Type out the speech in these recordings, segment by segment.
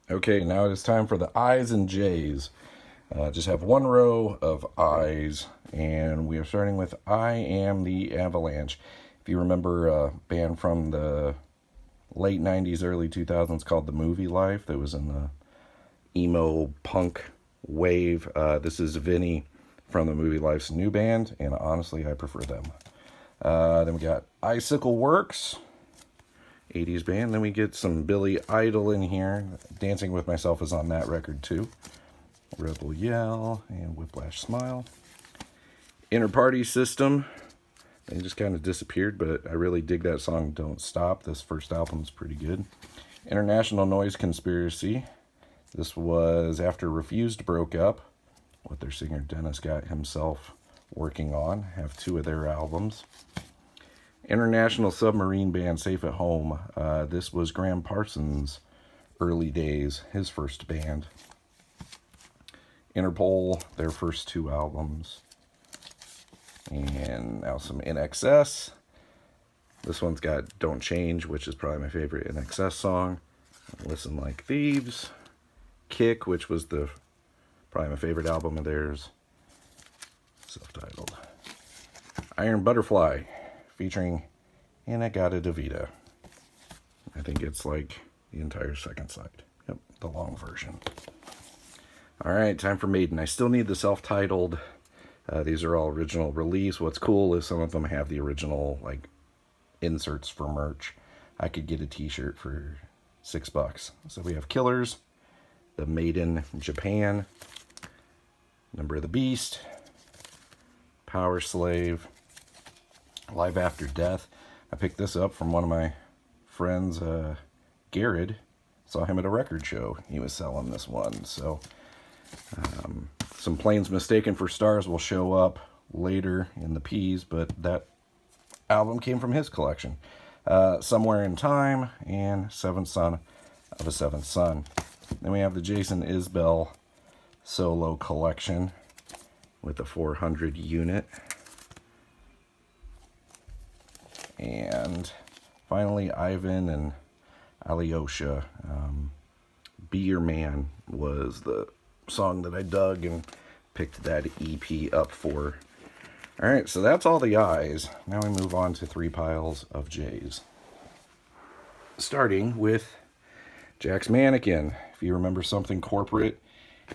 Okay, now it is time for the I's and J's. Just have one row of I's, and we are starting with I Am the Avalanche. If you remember a band from the late 90s, early 2000s called The Movie Life that was in the emo punk wave, this is Vinny from The Movie Life's new band, and honestly, I prefer them. Then we got Icicle Works, 80s band. Then we get some Billy Idol in here. Dancing with Myself is on that record too. Rebel Yell and Whiplash Smile. Inner Party System. They just kind of disappeared, but I really dig that song Don't Stop. This first album's pretty good. International Noise Conspiracy. This was after Refused broke up, what their singer Dennis got himself working on. Have two of their albums. International Submarine Band Safe at Home. This was Graham Parsons' early days, his first band. Interpol, their first two albums. And now some INXS. This one's got Don't Change, which is probably my favorite INXS song. Listen Like Thieves. Kick, which was probably my favorite album of theirs. Self-titled. Iron Butterfly, featuring In-A-Gadda-Da-Vida. I think it's like the entire second side. Yep, the long version. Alright, time for Maiden. I still need the self-titled. These are all original release. What's cool is some of them have the original like inserts for merch. I could get a t-shirt for $6. So we have Killers, the Maiden Japan, Number of the Beast, Power Slave, Live After Death. I picked this up from one of my friends, Garrett. Saw him at a record show. He was selling this one. So some Planes Mistaken for Stars will show up later in the P's, but that album came from his collection. Somewhere in Time and Seventh Son of a Seventh Son. Then we have the Jason Isbell solo collection with the 400 unit. And finally, Ivan and Alyosha. Be Your Man was the song that I dug and picked that EP up for. Alright, so that's all the I's. Now we move on to 3 piles of J's. Starting with Jack's Mannequin. If you remember Something Corporate,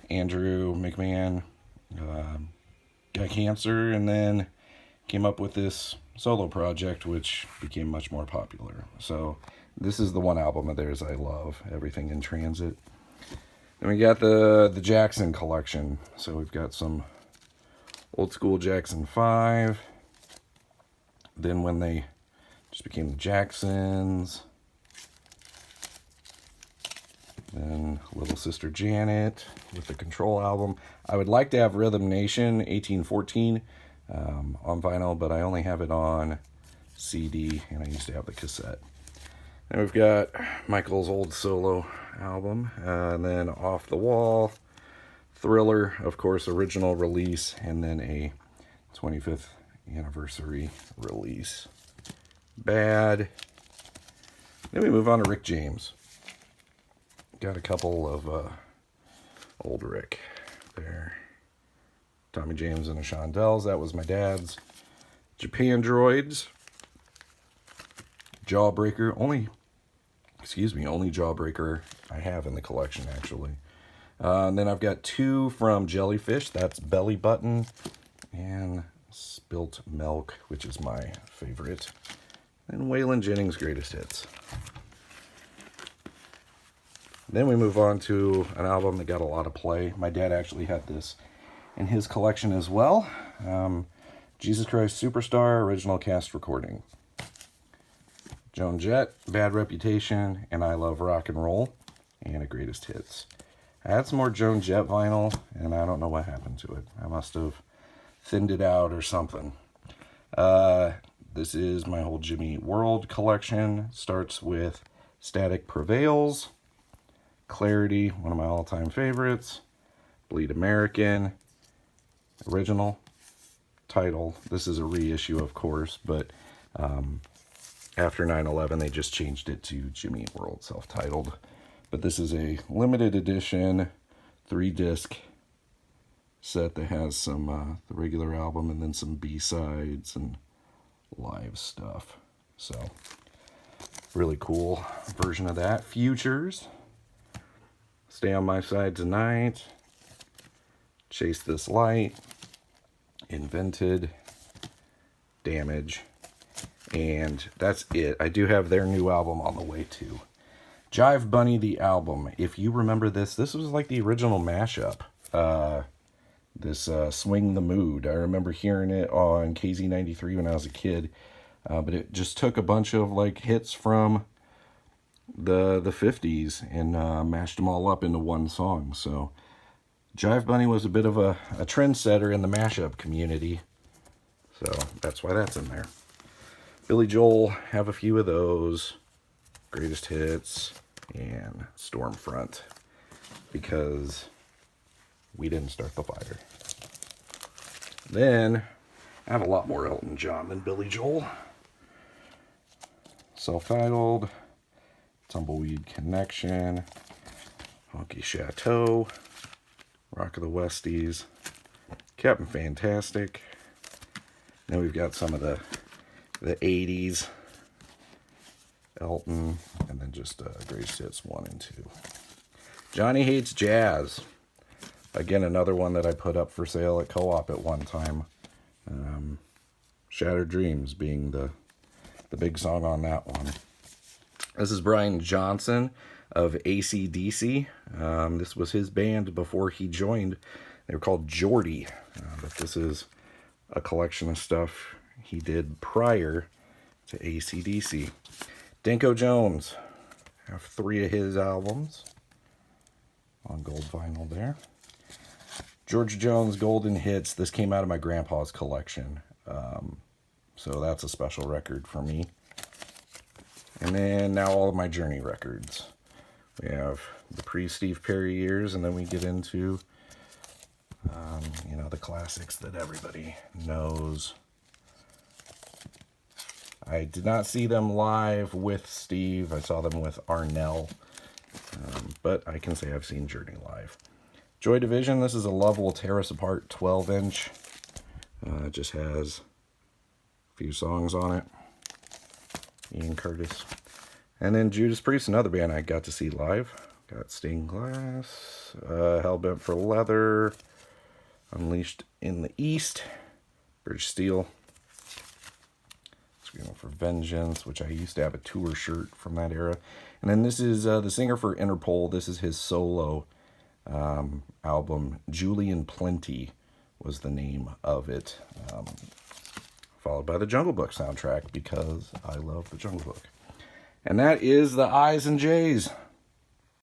Andrew McMahon got cancer and then came up with this solo project, which became much more popular. So this is the one album of theirs I love, Everything in Transit. Then we got the Jackson collection. So we've got some old school Jackson 5. Then when they just became the Jacksons. Then Little Sister Janet with the Control album. I would like to have Rhythm Nation 1814 on vinyl, but I only have it on CD, and I used to have the cassette. Then we've got Michael's old solo album, and then Off the Wall, Thriller, of course, original release, and then a 25th anniversary release. Bad. Then we move on to Rick James. Got a couple of old Rick there. Tommy James and the Shondells. That was my dad's. Japan Droids. Jawbreaker. Only Jawbreaker I have in the collection, actually. And then I've got 2 from Jellyfish. That's Belly Button and Spilt Milk, which is my favorite. And Waylon Jennings' Greatest Hits. Then we move on to an album that got a lot of play. My dad actually had this in his collection as well. Jesus Christ Superstar, original cast recording. Joan Jett, Bad Reputation, and I Love Rock and Roll, and a Greatest Hits. I had some more Joan Jett vinyl, and I don't know what happened to it. I must have thinned it out or something. This is my whole Jimmy Eat World collection. Starts with Static Prevails, Clarity, one of my all-time favorites, Bleed American, original title. This is a reissue, of course, but after 9/11, they just changed it to Jimmy Eat World, self-titled. But this is a limited edition 3-disc set that has some the regular album and then some B-sides and live stuff. So really cool version of that. Futures, Stay on My Side Tonight, Chase This Light, Invented, Damage, and that's it. I do have their new album on the way too. Jive Bunny the album. If you remember this was like the original mashup. This Swing the Mood. I remember hearing it on KZ93 when I was a kid. But it just took a bunch of like hits from the 50s and mashed them all up into one song. So Jive Bunny was a bit of a trendsetter in the mashup community. So that's why that's in there. Billy Joel, have a few of those. Greatest Hits and Stormfront. Because we didn't start the fire. Then I have a lot more Elton John than Billy Joel. Self-Titled, Tumbleweed Connection, Honky Chateau, Rock of the Westies, Captain Fantastic. Then we've got some of the 80s Elton, and then just Greatest Hits 1 and 2. Johnny Hates Jazz. Again, another one that I put up for sale at Co-op at one time. Shattered Dreams being the big song on that one. This is Brian Johnson of AC/DC. This was his band before he joined. They were called Geordie. But this is a collection of stuff he did prior to AC/DC. Danko Jones. I have 3 of his albums on gold vinyl there. George Jones Golden Hits. This came out of my grandpa's collection. So that's a special record for me. And then now all of my Journey records. We have the pre-Steve Perry years, and then we get into, the classics that everybody knows. I did not see them live with Steve. I saw them with Arnell. But I can say I've seen Journey live. Joy Division, this is a Love Will Tear Us Apart 12-inch. It just has a few songs on it. Ian Curtis. And then Judas Priest, another band I got to see live. Got Stained Glass, Hellbent for Leather, Unleashed in the East, British Steel, Screaming for Vengeance, which I used to have a tour shirt from that era. And then this is the singer for Interpol. This is his solo album. Julian Plenty was the name of it. Followed by the Jungle Book soundtrack because I love the Jungle Book. And that is the I's and J's.